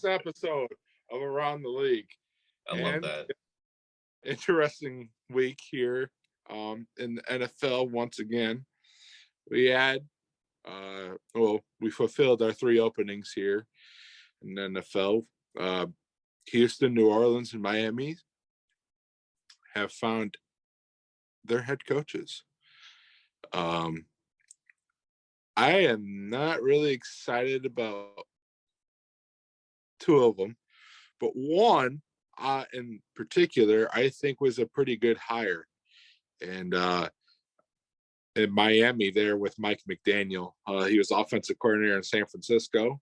this episode of Around the League. I love And that. interesting week here in the NFL once again. We had, we fulfilled our 3 openings here in the NFL. Houston, New Orleans, and Miami have found their head coaches. I am not really excited about 2 of them, but one in particular, I think was a pretty good hire. And in Miami, there with Mike McDaniel, he was offensive coordinator in San Francisco.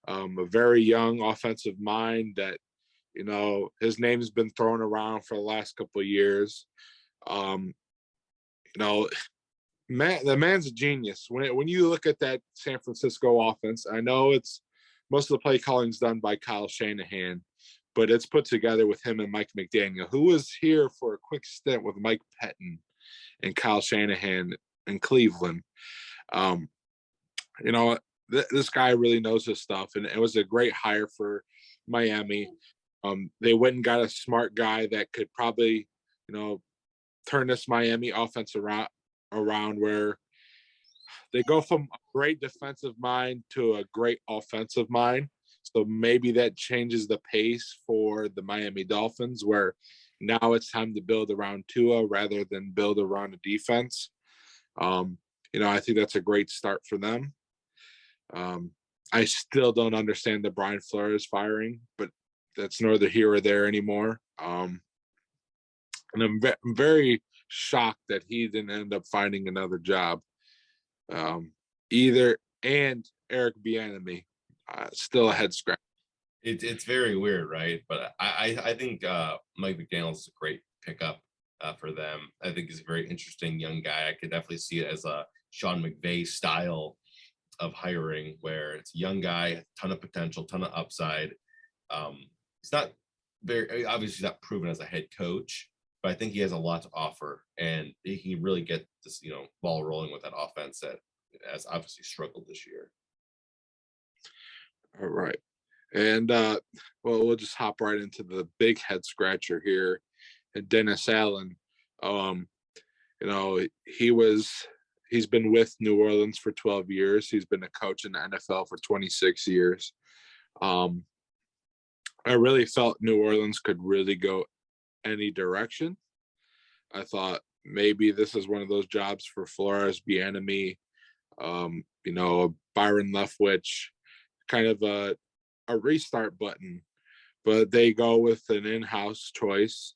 A very young offensive mind that, his name's been thrown around for the last couple of years. Um, the man's a genius. When you look at that San Francisco offense, I know it's most of the play calling's done by Kyle Shanahan, but it's put together with him and Mike McDaniel, who was here for a quick stint with Mike Pettin and Kyle Shanahan in Cleveland. This guy really knows his stuff, and it was a great hire for Miami. They went and got a smart guy that could probably, turn this Miami offense around where they go from a great defensive mind to a great offensive mind. So maybe that changes the pace for the Miami Dolphins, where now it's time to build around Tua rather than build around a defense. I think that's a great start for them. I still don't understand the Brian Flores firing, but that's neither here or there anymore. And I'm very shocked that he didn't end up finding another job either. And Eric Bieniemy, still a head scratch. It's very weird, right? But I think Mike McDaniel is a great pickup for them. I think he's a very interesting young guy. I could definitely see it as a Sean McVay style of hiring, where it's a young guy, ton of potential, ton of upside. He's not obviously not proven as a head coach, but I think he has a lot to offer, and he can really get this, ball rolling with that offense that has obviously struggled this year. All right. And we'll just hop right into the big head scratcher here. And Dennis Allen, he's been with New Orleans for 12 years. He's been a coach in the NFL for 26 years. I really felt New Orleans could really go any direction. I thought maybe this is one of those jobs for Flores, Bieniemy, Byron Leftwich, kind of a restart button, but they go with an in-house choice.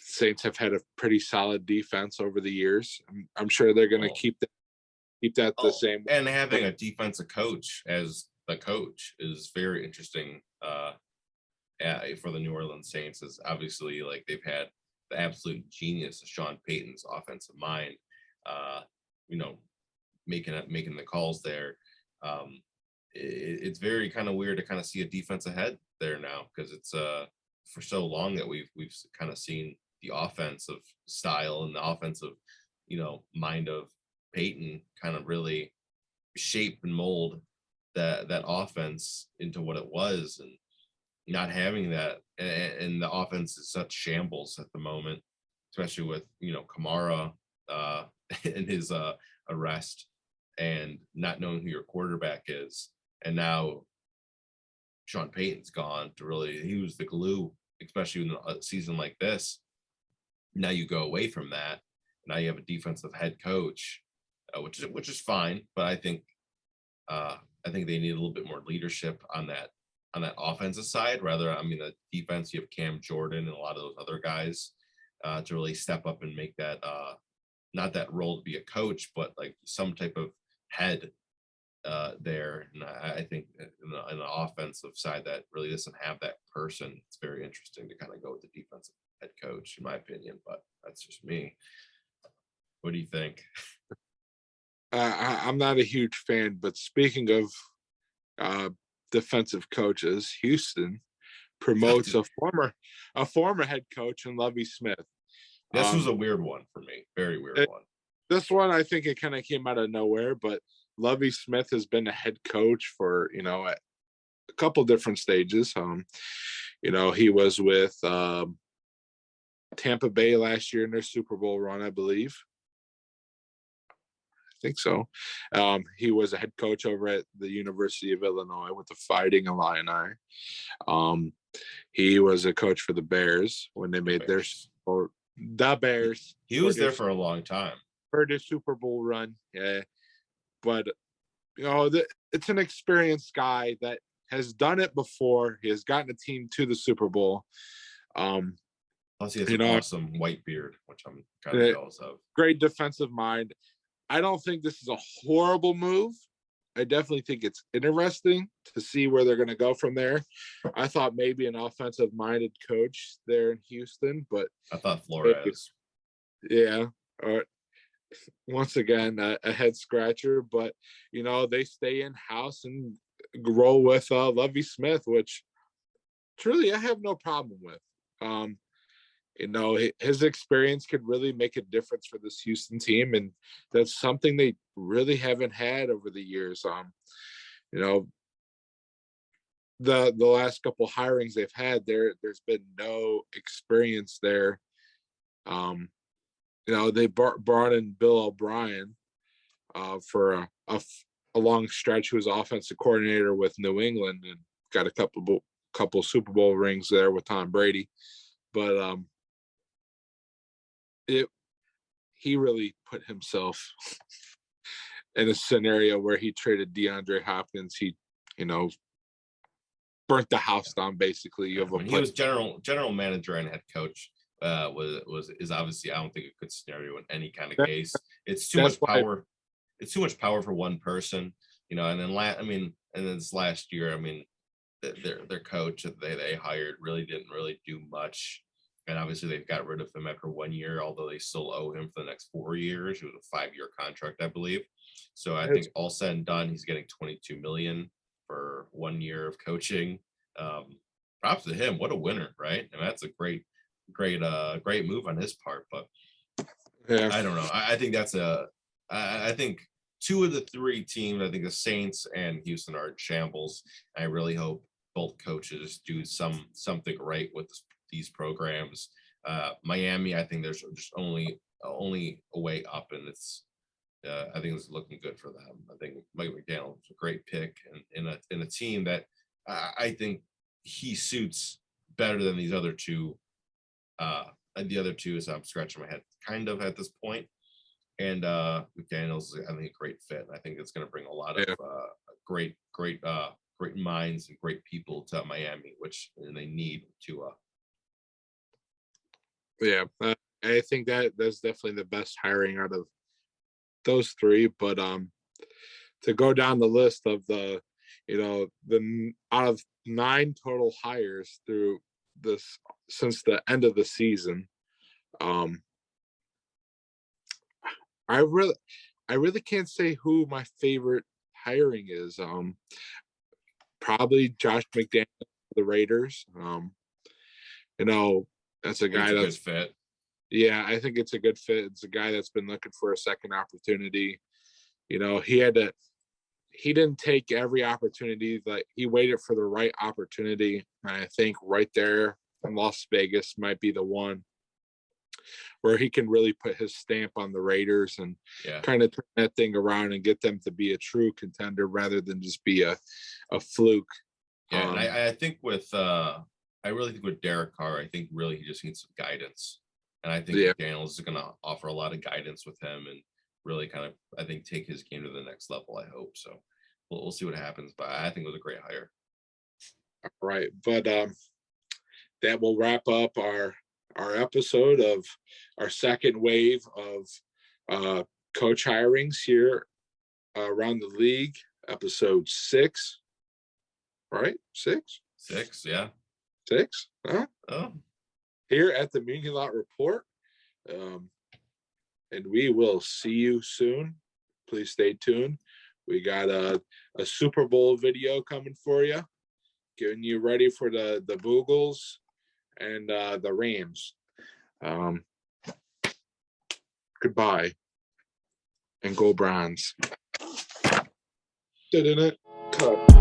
Saints have had a pretty solid defense over the years. I'm sure they're going to keep that the same. And having a defensive coach as the coach is very interesting for the New Orleans Saints. Is obviously like they've had the absolute genius of Sean Payton's offensive mind, making the calls there. It's very kind of weird to kind of see a defensive head there now, because it's for so long that we've kind of seen the offensive style and the offensive mind of Payton kind of really shape and mold that offense into what it was, and not having that, and the offense is such shambles at the moment, especially with Kamara and his arrest, and not knowing who your quarterback is. And now Sean Payton's gone he was the glue, especially in a season like this. Now you go away from that. Now you have a defensive head coach, which is fine, but I think they need a little bit more leadership on that offensive side. The defense, you have Cam Jordan and a lot of those other guys to really step up and make that not that role to be a coach, but like some type of head there. And I think in the offensive side that really doesn't have that person, it's very interesting to kind of go with the defensive head coach, in my opinion, but that's just me. What do you think? I'm not a huge fan, but speaking of defensive coaches, Houston promotes a former head coach in Lovie Smith. This was a weird one for me. Very weird one. This one, I think it kind of came out of nowhere, but Lovie Smith has been a head coach for, at a couple different stages. He was with Tampa Bay last year in their Super Bowl run, I believe. I think so. He was a head coach over at the University of Illinois with the Fighting Illini. He was a coach for the Bears when they made their the Bears. He was there for a long time. For the Super Bowl run, yeah. But it's an experienced guy that has done it before. He has gotten a team to the Super Bowl. Plus, he has an awesome white beard, which I'm kind of jealous of. Great defensive mind. I don't think this is a horrible move. I definitely think it's interesting to see where they're going to go from there. I thought maybe an offensive-minded coach there in Houston, but I thought Flores. Yeah. Once again, a head scratcher, but they stay in house and roll with Lovie Smith, which truly I have no problem with. His experience could really make a difference for this Houston team, and that's something they really haven't had over the years. The last couple hirings they've had, there's been no experience there. They brought in Bill O'Brien for a long stretch, who was offensive coordinator with New England and got a couple Super Bowl rings there with Tom Brady, but he really put himself in a scenario where he traded DeAndre Hopkins. He, burnt the house down basically. He was general manager and head coach. Is obviously, I don't think a good scenario in any kind of case. It's too much power. It's too much power for one person, and then this last year, their coach that they hired really didn't really do much. And obviously they've got rid of him after 1 year, although they still owe him for the next 4 years. It was a 5-year contract, I believe. So I think all said and done, he's getting $22 million for 1 year of coaching. Props to him. What a winner, right? And that's a great move on his part. But yeah, I don't know. I think I think 2 of the 3 teams, I think the Saints and Houston, are in shambles. I really hope both coaches do something right with these programs. Miami, I think there's just only a way up, and it's I think it's looking good for them. I think Mike McDaniel is a great pick, and in a team that I think he suits better than these other two. The other two, is I'm scratching my head kind of at this point. And McDaniel's, I think, a great fit. I think it's going to bring a lot of great minds and great people to Miami, which they need to. Yeah, I think that's definitely the best hiring out of those 3. But to go down the list of the out of 9 total hires through this since the end of the season, I really can't say who my favorite hiring is. Probably Josh McDaniels for the Raiders. That's a guy that's a good fit. Yeah, I think it's a good fit. It's a guy that's been looking for a second opportunity. He didn't take every opportunity. Like, he waited for the right opportunity. And I think right there in Las Vegas might be the one where he can really put his stamp on the Raiders and kind of turn that thing around and get them to be a true contender rather than just be a fluke. Yeah, and I think I really think with Derek Carr, I think really he just needs some guidance. And I think McDaniels is going to offer a lot of guidance with him and really kind of, I think, take his game to the next level. I hope so. We'll see what happens, but I think it was a great hire. All right, but that will wrap up our episode of our second wave of coach hirings here around the league. Episode 6, right? 6, yeah. 6. Huh? Oh. Here at the Muni Lot Report. And we will see you soon. Please stay tuned. We got a Super Bowl video coming for you, getting you ready for the Boogles and the Rams. Goodbye, and go Browns. Didn't it? Cut.